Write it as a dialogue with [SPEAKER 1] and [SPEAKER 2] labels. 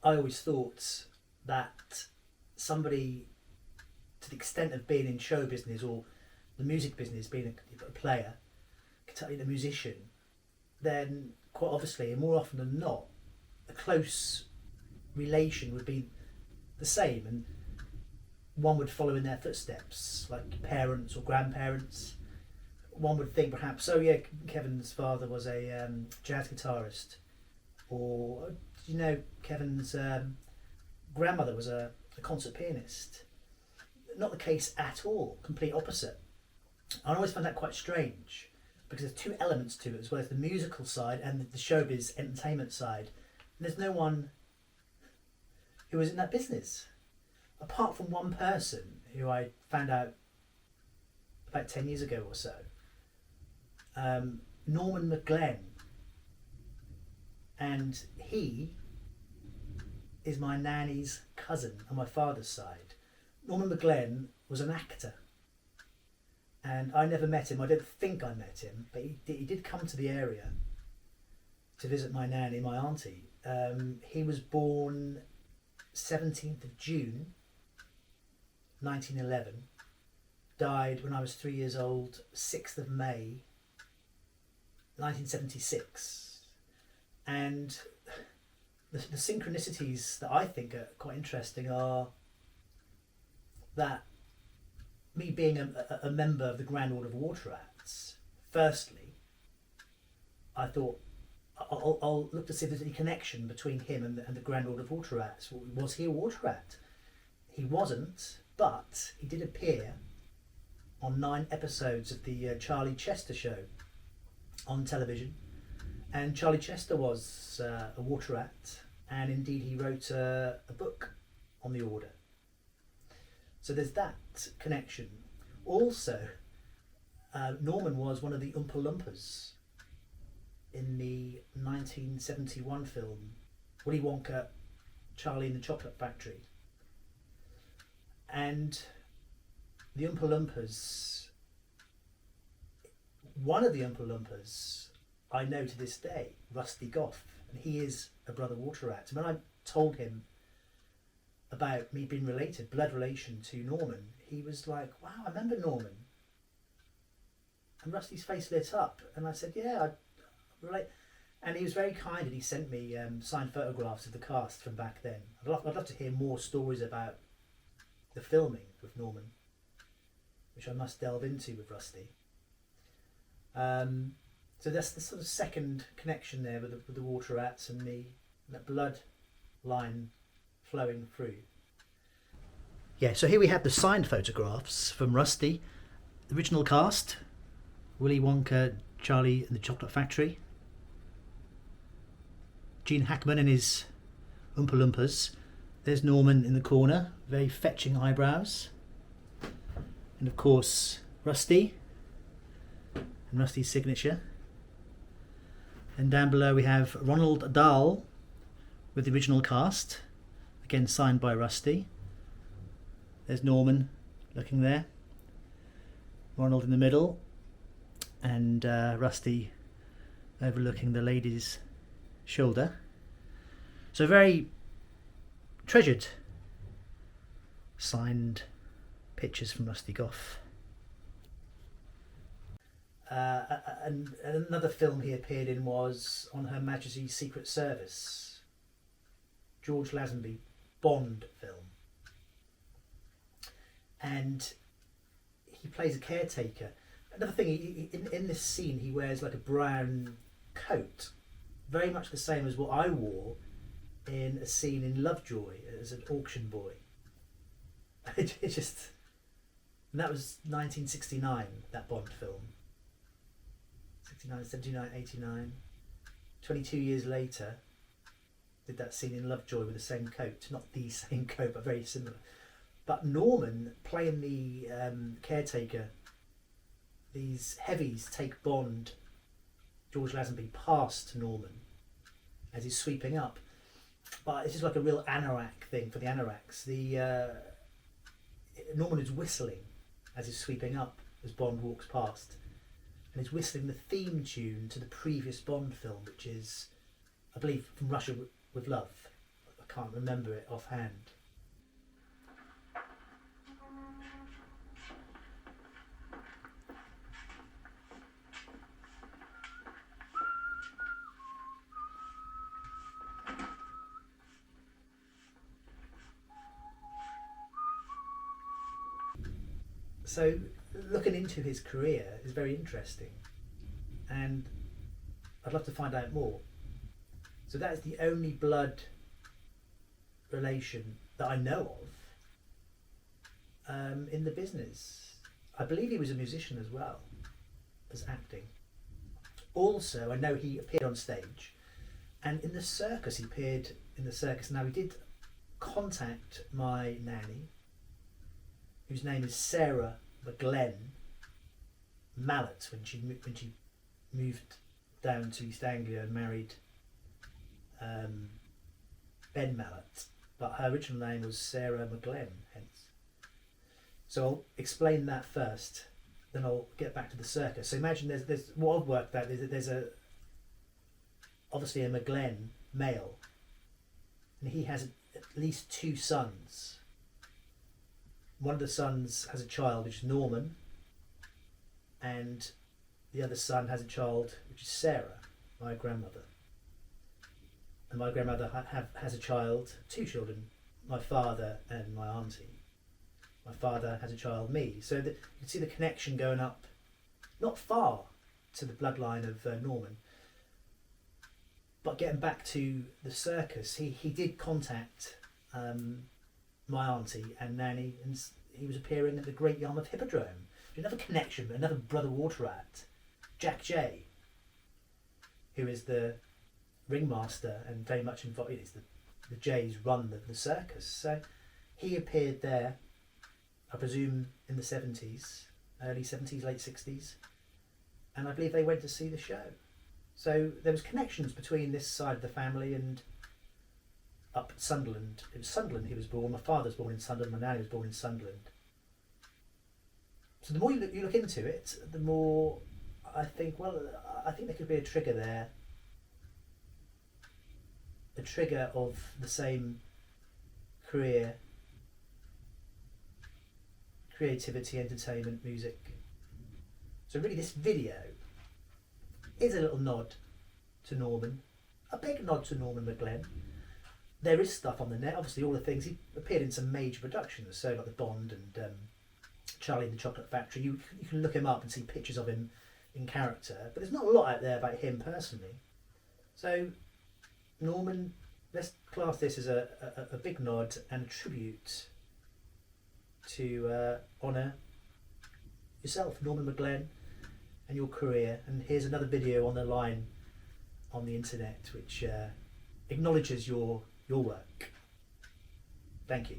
[SPEAKER 1] I always thought that somebody, to the extent of being in show business or the music business, being a player, a musician, then quite obviously, and more often than not, a close relation would be the same, and one would follow in their footsteps, like parents or grandparents. One would think perhaps, oh yeah, Kevin's father was a jazz guitarist, or Kevin's grandmother was a concert pianist. Not the case at all, complete opposite. I always find that quite strange, because there's two elements to it as well as the musical side and the showbiz entertainment side. And there's no one who was in that business, apart from one person who I found out about 10 years ago or so. Norman McGlen. And he is my nanny's cousin on my father's side. Norman McGlen was an actor. And I never met him. I don't think I met him, but he did come to the area to visit my nanny, my auntie. He was born 17th of June 1911, died when I was 3 years old, 6th of May 1976. And the synchronicities that I think are quite interesting are that me being a member of the Grand Order of Water Rats, firstly, I thought I'll look to see if there's any connection between him and the Grand Order of Water Rats. Was he a water rat? He wasn't, but he did appear on 9 episodes of the Charlie Chester show on television. And Charlie Chester was a water rat, and indeed he wrote a book on the order. So there's that connection. Also, Norman was one of the Oompa Loompas in the 1971 film Willy Wonka, Charlie and the Chocolate Factory. And the Oompa Loompas, one of the Oompa Loompas I know to this day, Rusty Goff, and he is a brother water rat. And when I told him about me being related, blood relation to Norman, he was like, wow, I remember Norman. And Rusty's face lit up, and I said, yeah, I relate. And he was very kind, and he sent me signed photographs of the cast from back then. I'd love to hear more stories about the filming with Norman, which I must delve into with Rusty. So that's the sort of second connection there with the water rats and me, and that blood line flowing through. Yeah, so here we have the signed photographs from Rusty, the original cast, Willy Wonka, Charlie and the Chocolate Factory, Gene Hackman and his Oompa Loompas. There's Norman in the corner, very fetching eyebrows, and of course Rusty and Rusty's signature. And down below we have Ronald Dahl with the original cast, again signed by Rusty. There's Norman looking there, Ronald in the middle, and Rusty overlooking the lady's shoulder. So very treasured signed pictures from Rusty Goff. And another film he appeared in was on Her Majesty's Secret Service, George Lazenby Bond film. And he plays a caretaker. Another thing, in this scene he wears like a brown coat, very much the same as what I wore in a scene in Lovejoy as an auction boy. And that was 1969, that Bond film. 69, 79, 89. 22 years later, did that scene in Lovejoy with the same coat. Not the same coat, but very similar. But Norman, playing the caretaker, these heavies take Bond, George Lazenby, past Norman as he's sweeping up. But it's just like a real anorak thing for the anoraks. Norman is whistling as he's sweeping up as Bond walks past. And he's whistling the theme tune to the previous Bond film, which is, I believe, From Russia with Love. I can't remember it offhand. So looking into his career is very interesting, and I'd love to find out more. So that is the only blood relation that I know of in the business. I believe he was a musician as well as acting. Also, I know he appeared on stage, and in the circus, he appeared in the circus. Now, he did contact my nanny, whose name is Sarah McGlen Mallet, when she moved down to East Anglia and married Ben Mallet, but her original name was Sarah McGlen, hence. So I'll explain that first, then I'll get back to the circus. So imagine there's what I've worked out, there's obviously a McGlen male, and he has at least 2 sons. One of the sons has a child, which is Norman, and the other son has a child, which is Sarah, my grandmother. And my grandmother has a child, 2 children, my father and my auntie. My father has a child, me. So you can see the connection going up, not far to the bloodline of Norman. But getting back to the circus, he did contact my auntie and nanny, and he was appearing at the Great Yarmouth Hippodrome. Another connection, but another brother water rat, Jack J, who is the ringmaster and very much involved. The J's run the circus, so he appeared there, I presume in the 70s, early 70s, late 60s, and I believe they went to see the show. So there was connections between this side of the family and up Sunderland. It was Sunderland he was born. My father was born in Sunderland. My nanny was born in Sunderland. So the more you look into it, the more I think, well, I think there could be a trigger there. A trigger of the same career, creativity, entertainment, music. So really this video is a little nod to Norman, a big nod to Norman McGlen. There is stuff on the net, obviously all the things, he appeared in some major productions, so like The Bond and Charlie and the Chocolate Factory. You can look him up and see pictures of him in character, but there's not a lot out there about him personally. So Norman, let's class this as a big nod and a tribute to honour yourself, Norman McGlen, and your career. And here's another video on the line on the internet which acknowledges your work. Thank you.